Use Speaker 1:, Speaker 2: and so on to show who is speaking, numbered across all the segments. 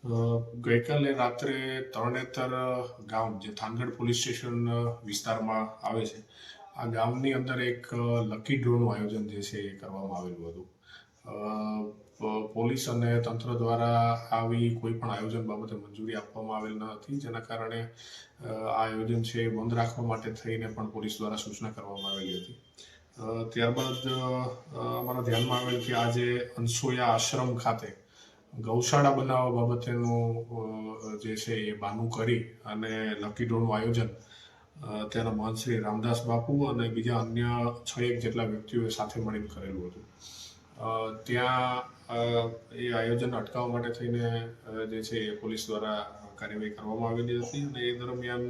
Speaker 1: ગઈકાલે રાત્રે તરણેતર ગામ જે થાનગઢ પોલીસ સ્ટેશન વિસ્તારમાં આવે છે, આ ગામની અંદર એક લકી ડ્રોનું આયોજન જે છે એ કરવામાં આવેલું હતું. પોલીસ અને તંત્ર દ્વારા આવી કોઈ પણ આયોજન બાબતે મંજૂરી આપવામાં આવેલ ન હતી, જેના કારણે આ આયોજન છે એ બંધ રાખવા માટે થઈને પણ પોલીસ દ્વારા સૂચના કરવામાં આવેલી હતી. ત્યારબાદ અમારા ધ્યાનમાં આવેલ કે આજે અનસોયા આશ્રમ ખાતે ગૌશાળા બનાવવા બાબતેનું જે છે એ બહાનું કરી અને લકી ડ્રોનું આયોજન ત્યાંના મહંત શ્રી રામદાસ બાપુ અને બીજા અન્ય 6 જેટલા વ્યક્તિઓએ સાથે મળીને કરેલું હતું. ત્યાં એ આયોજન અટકાવવા માટે થઈને જે છે એ પોલીસ દ્વારા કાર્યવાહી કરવામાં આવેલી હતી અને એ દરમિયાન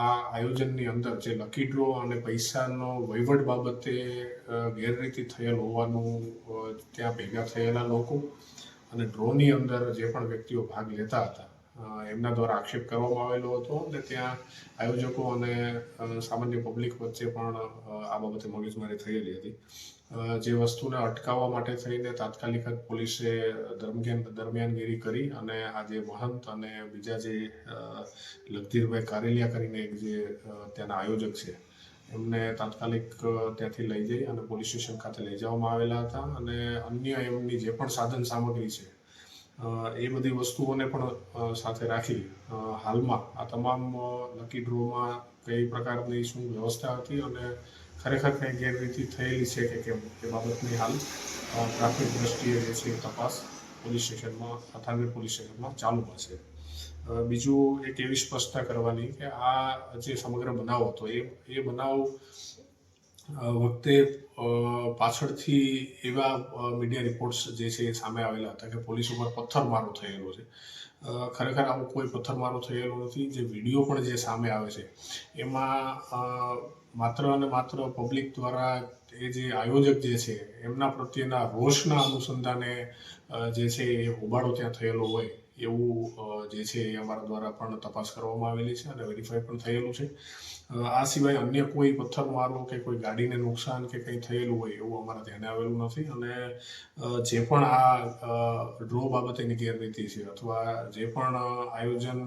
Speaker 1: આ આયોજનની અંદર જે લકી ડ્રો અને પૈસાનો વહીવટ બાબતે ગેરરીતિ થયેલ હોવાનું ત્યાં ભેગા થયેલા લોકો અને ડ્રોની અંદર જે પણ વ્યક્તિઓ ભાગ લેતા હતા એમના દ્વારા આક્ષેપ કરવામાં આવેલો હતો અને ત્યાં આયોજકો અને સામાન્ય પબ્લિક વચ્ચે પણ આ બાબતે મગજમારી થયેલી હતી. જે વસ્તુને અટકાવવા માટે થઈને તાત્કાલિક પોલીસે દરમિયાનગીરી કરી અને આ જે મહંત અને બીજા જે લગધીરભાઈ કારેલિયા કરીને એક જે ત્યાંના આયોજક છે એમને તાત્કાલિક ત્યાંથી લઈ જઈ અને પોલીસ સ્ટેશન ખાતે લઈ જવામાં આવેલા હતા અને અન્ય એમની જે પણ સાધન સામગ્રી છે એ બધી વસ્તુઓને પણ સાથે રાખી હાલમાં આ તમામ લકી ડ્રોમાં કઈ પ્રકારની શું વ્યવસ્થા હતી અને ખરેખર કંઈ ગેરરીતિ થયેલી છે કે કેમ એ બાબતની હાલ પ્રાથમિક દ્રષ્ટિએ જે છે તપાસ પોલીસ સ્ટેશનમાં થાનગઢ પોલીસ સ્ટેશનમાં ચાલુમાં છે. બીજું એક એવી સ્પષ્ટતા કરવાની કે આ જે સમગ્ર બનાવ હતો એ બનાવ વખતે પાછળથી એવા મીડિયા રિપોર્ટ્સ જે છે એ સામે આવેલા હતા કે પોલીસ ઉપર પથ્થરમારો થયેલો છે. ખરેખર આવો કોઈ પથ્થરમારો થયેલો નથી. જે વિડીયો પણ જે સામે આવે છે એમાં માત્ર અને માત્ર પબ્લિક દ્વારા એ જે આયોજક જે છે એમના પ્રત્યેના રોષના અનુસંધાને જે છે એ હોબાળો ત્યાં થયેલો હોય એવું જે છે એ અમારા દ્વારા પણ તપાસ કરવામાં આવેલી છે અને વેરીફાઈ પણ થયેલું છે. આ સિવાય અન્ય કોઈ પથ્થરમારો કે કોઈ ગાડીને નુકસાન કે કંઈ થયેલું હોય એવું અમારા ધ્યાને આવેલું નથી અને જે પણ આ ડ્રો બાબતેની ગેરરીતિ છે અથવા જે પણ આયોજન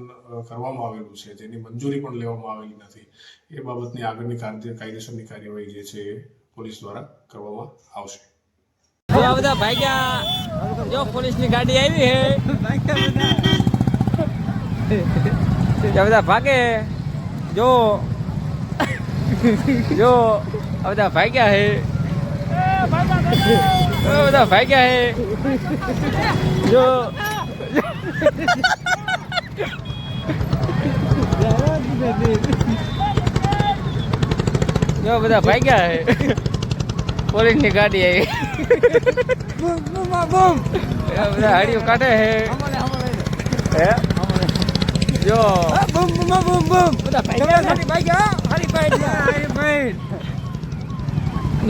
Speaker 1: કરવામાં આવેલું છે જેની મંજૂરી પણ લેવામાં આવેલી નથી એ બાબતની આગળની કાયદેસરની કાર્યવાહી જે છે એ પોલીસ દ્વારા કરવામાં આવશે.
Speaker 2: બધા ભાગ્યા જો પોલીસની ગાડી આવી હે બધા ભાગે જો જો બધા ભાગ્યા હે બધા ભાગ્યા હે જો જો બધા ભાગ્યા હે પોલીસની ગાડી આવી બધા હાડીઓ કાઢે હે જો બૂમ બૂમ બૂમ બૂમ બધા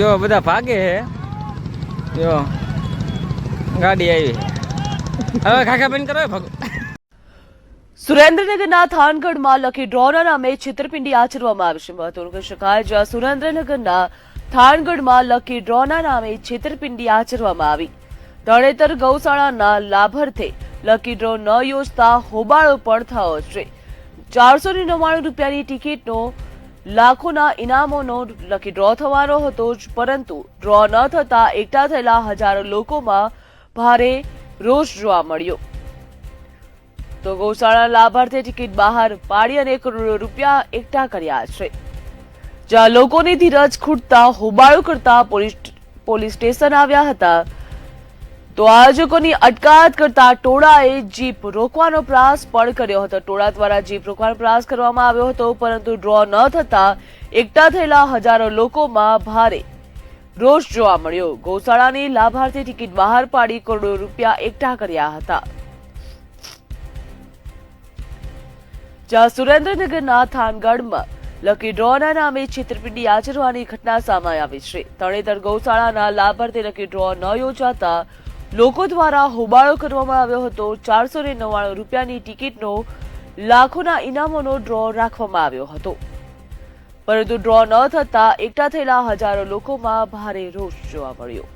Speaker 2: જો બધા ભાગે હે જો ગાડી આવી હવે ખાખા બંધ કરો ભાગો.
Speaker 3: સુરેન્દ્રનગરના થાનગઢમાં લકી ડ્રોના નામે છેતરપિંડી આચરવામાં આવી છે. મહત્વનું કહી શકાય જ્યાં સુરેન્દ્રનગરના થાનગઢમાં લકી ડ્રોના નામે છેતરપિંડી આચરવામાં આવી. તરણેતર ગૌશાળાના લાભાર્થે લકી ડ્રો ન યોજતા હોબાળો પણ થયો છે. 499 રૂપિયાની ટિકિટનો લાખોના ઇનામોનો લકી ડ્રો થવાનો હતો, પરંતુ ડ્રો ન થતા એકઠા થયેલા હજારો લોકોમાં ભારે રોષ જોવા મળ્યો. તો ગૌશાળાના લાભાર્થે ટિકિટ બહાર પાડી અને કરોડો રૂપિયા એકઠા કર્યા છે. જ્યાં લોકોની ધીરજ ખૂટતા હોબાળો કરતા પોલીસ સ્ટેશન આવ્યા હતા તો આયોજકોની અટકાયત કરતા ટોળાએ જીપ રોકવાનો પ્રયાસ પણ કર્યો હતો. ટોળા દ્વારા જીપ રોકવાનો પ્રયાસ કરવામાં આવ્યો હતો, પરંતુ ડ્રો ન થતા એકઠા થયેલા હજારો લોકોમાં ભારે રોષ જોવા મળ્યો. ગૌશાળાની લાભાર્થી ટિકિટ બહાર પાડી કરોડો રૂપિયા એકઠા કર્યા હતા. જ્યાં સુરેન્દ્રનગરના થાનગઢમાં લકી ડ્રોના નામે છેતરપિંડી આચરવાની ઘટના સામે આવી છે. તરણેતર ગૌશાળાના લાભાર્થે લકી ડ્રો ન યોજાતા લોકો દ્વારા હોબાળો કરવામાં આવ્યો હતો. 499 રૂપિયાની ટિકિટનો લાખોના ઇનામોનો ડ્રો રાખવામાં આવ્યો હતો, પરંતુ ડ્રો ન થતા એકઠા થયેલા હજારો લોકોમાં ભારે રોષ જોવા મળ્યો.